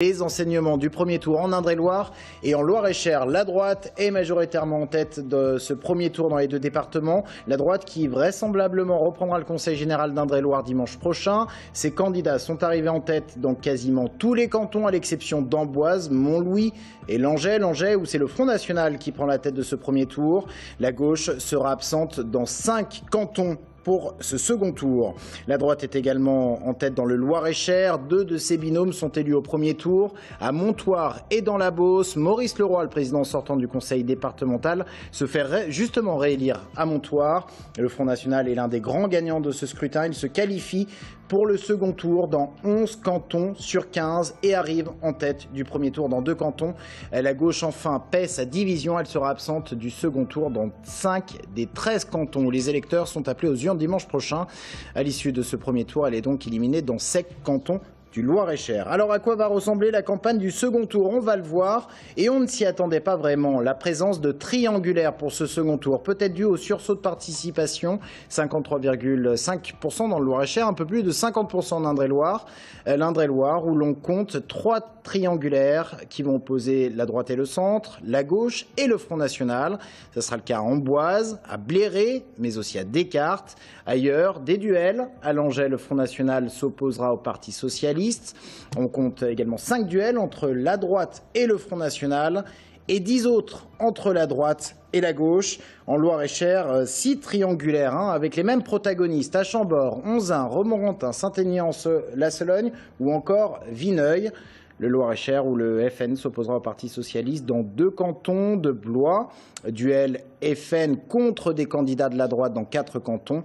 Les enseignements du premier tour en Indre-et-Loire et en Loir-et-Cher. La droite est majoritairement en tête de ce premier tour dans les deux départements. La droite qui vraisemblablement reprendra le Conseil général d'Indre-et-Loire dimanche prochain. Ses candidats sont arrivés en tête dans quasiment tous les cantons à l'exception d'Amboise, Montlouis et Langeais. Langeais où c'est le Front National qui prend la tête de ce premier tour. La gauche sera absente dans 5 cantons pour ce second tour. La droite est également en tête dans le Loir-et-Cher. 2 de ses binômes sont élus au premier tour. À Montoire et dans la Beauce, Maurice Leroy, le président sortant du conseil départemental, se fait justement réélire à Montoire. Le Front National est l'un des grands gagnants de ce scrutin. Il se qualifie pour le second tour dans 11 cantons sur 15 et arrive en tête du premier tour dans 2 cantons. La gauche enfin paie sa division. Elle sera absente du second tour dans 5 des 13 cantons où les électeurs sont appelés aux urnes dimanche prochain. À l'issue de ce premier tour, elle est donc éliminée dans 7 cantons du Loir-et-Cher. Alors à quoi va ressembler la campagne du second tour? On va le voir et on ne s'y attendait pas vraiment. La présence de triangulaires pour ce second tour, peut-être due au sursaut de participation, 53,5% dans le Loir-et-Cher, un peu plus de 50% en Indre-et-Loire. L'Indre-et-Loire où l'on compte 3 triangulaires qui vont opposer la droite et le centre, la gauche et le Front National. Ce sera le cas à Amboise, à Bléré, mais aussi à Descartes. Ailleurs, des duels. À Langeais, le Front National s'opposera au Parti socialiste. On compte également 5 duels entre la droite et le Front National et 10 autres entre la droite et la gauche. En Loir-et-Cher, 6 triangulaires avec les mêmes protagonistes à Chambord, Onzain, Romorantin, Saint-Aignan, La Sologne ou encore Vineuil. Le Loir-et-Cher où le FN s'opposera au Parti socialiste dans 2 cantons de Blois. Duel FN contre des candidats de la droite dans 4 cantons.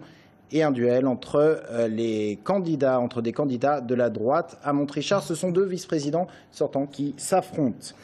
Et un duel entre des candidats de la droite à Montrichard. Ce sont 2 vice-présidents sortants qui s'affrontent.